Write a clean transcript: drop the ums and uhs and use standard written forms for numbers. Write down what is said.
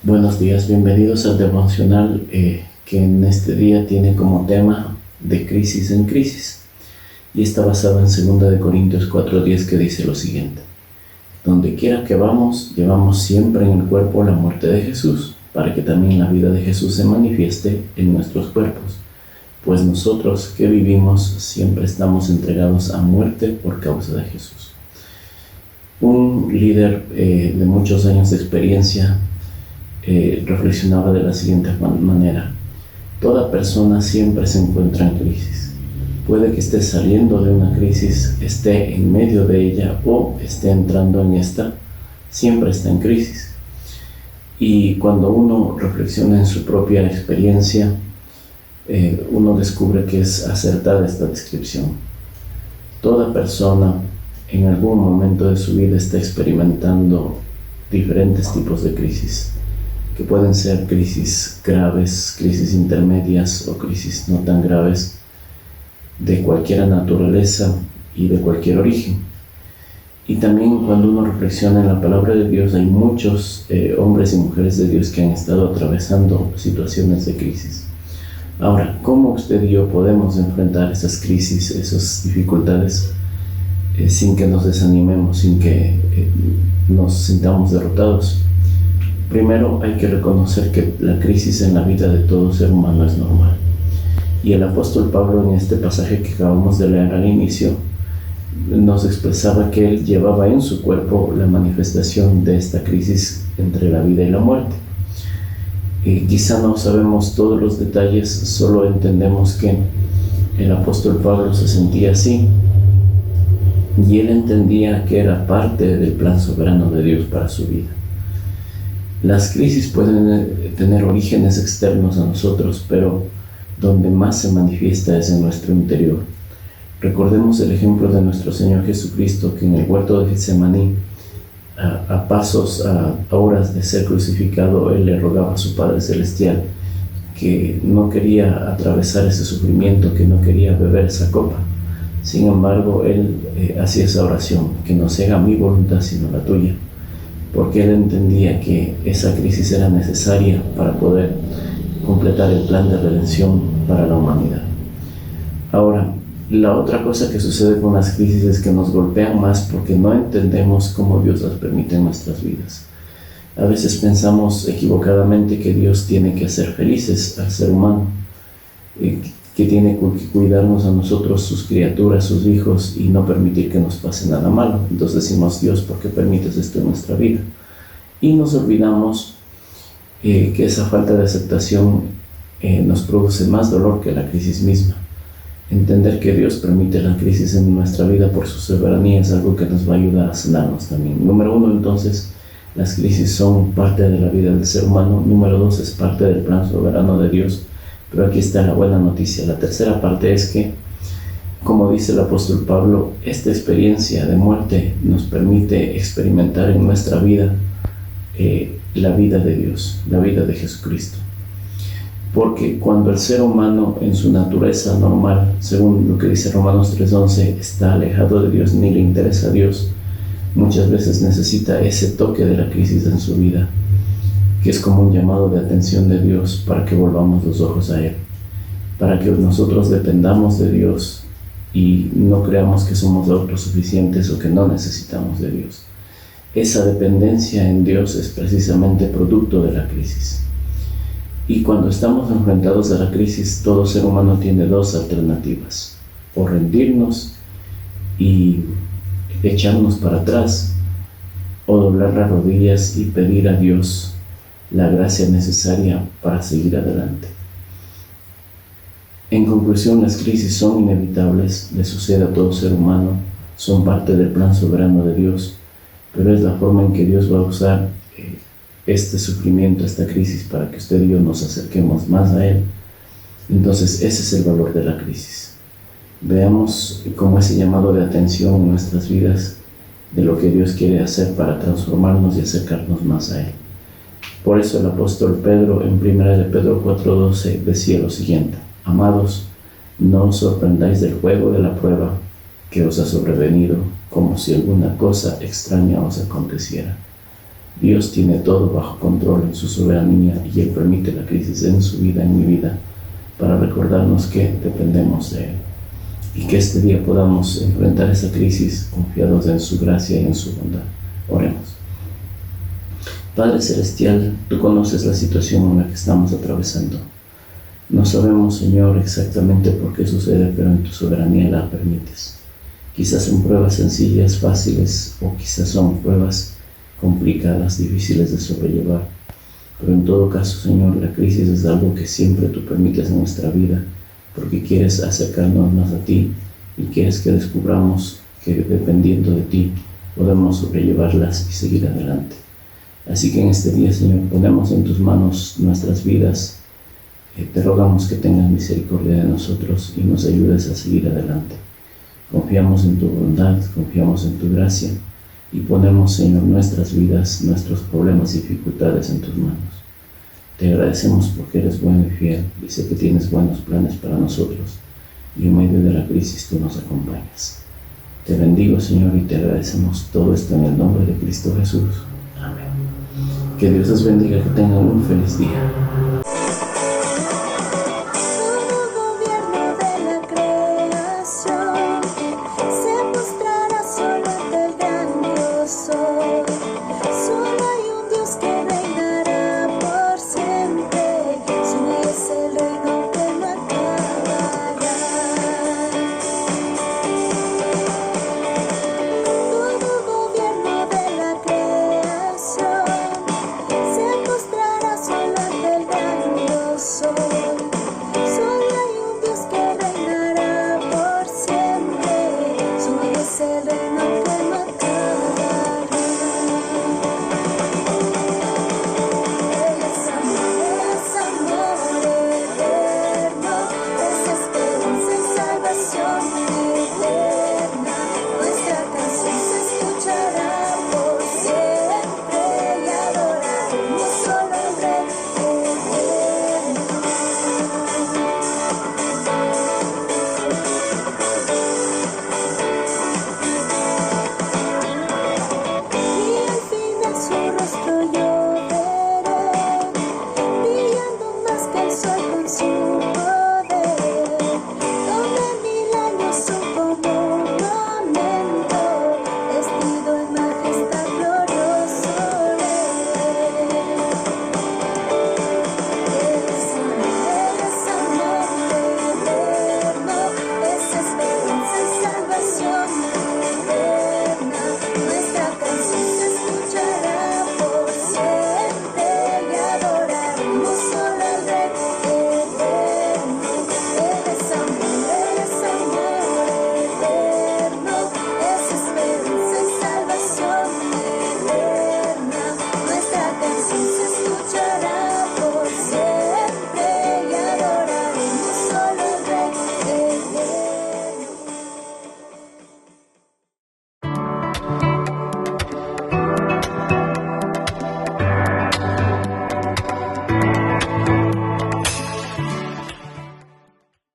Buenos días, bienvenidos al devocional que en este día tiene como tema de crisis en crisis y está basado en 2 Corintios 4:10, que dice lo siguiente: donde quiera que vamos, llevamos siempre en el cuerpo la muerte de Jesús, para que también la vida de Jesús se manifieste en nuestros cuerpos, pues nosotros que vivimos siempre estamos entregados a muerte por causa de Jesús. Un líder de muchos años de experiencia reflexionaba de la siguiente manera: toda persona siempre se encuentra en crisis. Puede que esté saliendo de una crisis, esté en medio de ella o esté entrando en esta, siempre está en crisis. Y cuando uno reflexiona en su propia experiencia, uno descubre que es acertada esta descripción. Toda persona en algún momento de su vida está experimentando diferentes tipos de crisis, que pueden ser crisis graves, crisis intermedias o crisis no tan graves, de cualquier naturaleza y de cualquier origen. Y también cuando uno reflexiona en la palabra de Dios, hay muchos hombres y mujeres de Dios que han estado atravesando situaciones de crisis. Ahora, ¿cómo usted y yo podemos enfrentar esas crisis, esas dificultades, sin que nos desanimemos, sin que nos sintamos derrotados? Primero hay que reconocer que la crisis en la vida de todo ser humano es normal. Y el apóstol Pablo, en este pasaje que acabamos de leer al inicio, nos expresaba que él llevaba en su cuerpo la manifestación de esta crisis entre la vida y la muerte. Quizá no sabemos todos los detalles, solo entendemos que el apóstol Pablo se sentía así, y él entendía que era parte del plan soberano de Dios para su vida. Las crisis pueden tener orígenes externos a nosotros, pero donde más se manifiesta es en nuestro interior. Recordemos el ejemplo de nuestro Señor Jesucristo, que en el huerto de Getsemaní, a horas de ser crucificado, Él le rogaba a su Padre Celestial que no quería atravesar ese sufrimiento, que no quería beber esa copa. Sin embargo, Él hacía esa oración: que no se haga mi voluntad sino la tuya, porque Él entendía que esa crisis era necesaria para poder completar el plan de redención para la humanidad. Ahora, la otra cosa que sucede con las crisis es que nos golpean más porque no entendemos cómo Dios las permite en nuestras vidas. A veces pensamos equivocadamente que Dios tiene que hacer felices al ser humano, que tiene que cuidarnos a nosotros, sus criaturas, sus hijos, y no permitir que nos pase nada malo. Entonces decimos: Dios, ¿por qué permites esto en nuestra vida? Y nos olvidamos que esa falta de aceptación nos produce más dolor que la crisis misma. Entender que Dios permite la crisis en nuestra vida por su soberanía es algo que nos va a ayudar a sanarnos también. Número 1, entonces, las crisis son parte de la vida del ser humano. Número 2, es parte del plan soberano de Dios. Pero aquí está la buena noticia. La tercera parte es que, como dice el apóstol Pablo, esta experiencia de muerte nos permite experimentar en nuestra vida la vida de Dios, la vida de Jesucristo. Porque cuando el ser humano en su naturaleza normal, según lo que dice Romanos 3:11, está alejado de Dios, ni le interesa a Dios, muchas veces necesita ese toque de la crisis en su vida, que es como un llamado de atención de Dios para que volvamos los ojos a Él, para que nosotros dependamos de Dios y no creamos que somos autosuficientes o que no necesitamos de Dios. Esa dependencia en Dios es precisamente producto de la crisis. Y cuando estamos enfrentados a la crisis, todo ser humano tiene dos alternativas: o rendirnos y echarnos para atrás, o doblar las rodillas y pedir a Dios la gracia necesaria para seguir adelante. En conclusión, las crisis son inevitables, le sucede a todo ser humano, son parte del plan soberano de Dios, pero es la forma en que Dios va a usar este sufrimiento, esta crisis, para que usted y yo nos acerquemos más a Él. Entonces, ese es el valor de la crisis. Veamos cómo ese llamado de atención en nuestras vidas de lo que Dios quiere hacer para transformarnos y acercarnos más a Él. Por eso el apóstol Pedro, en 1 Pedro 4:12, decía lo siguiente: amados, no os sorprendáis del juego de la prueba que os ha sobrevenido, como si alguna cosa extraña os aconteciera. Dios tiene todo bajo control en su soberanía y Él permite la crisis en su vida, en mi vida, para recordarnos que dependemos de Él y que este día podamos enfrentar esa crisis confiados en su gracia y en su bondad. Oremos. Padre Celestial, Tú conoces la situación en la que estamos atravesando. No sabemos, Señor, exactamente por qué sucede, pero en Tu soberanía la permites. Quizás son pruebas sencillas, fáciles, o quizás son pruebas complicadas, difíciles de sobrellevar. Pero en todo caso, Señor, la crisis es algo que siempre Tú permites en nuestra vida, porque quieres acercarnos más a Ti y quieres que descubramos que dependiendo de Ti podemos sobrellevarlas y seguir adelante. Así que en este día, Señor, ponemos en Tus manos nuestras vidas. Te rogamos que tengas misericordia de nosotros y nos ayudes a seguir adelante. Confiamos en Tu bondad, confiamos en Tu gracia y ponemos, Señor, nuestras vidas, nuestros problemas y dificultades en Tus manos. Te agradecemos porque eres bueno y fiel y sé que tienes buenos planes para nosotros y en medio de la crisis Tú nos acompañas. Te bendigo, Señor, y te agradecemos todo esto en el nombre de Cristo Jesús. Amén. Que Dios les bendiga, que tengan un feliz día.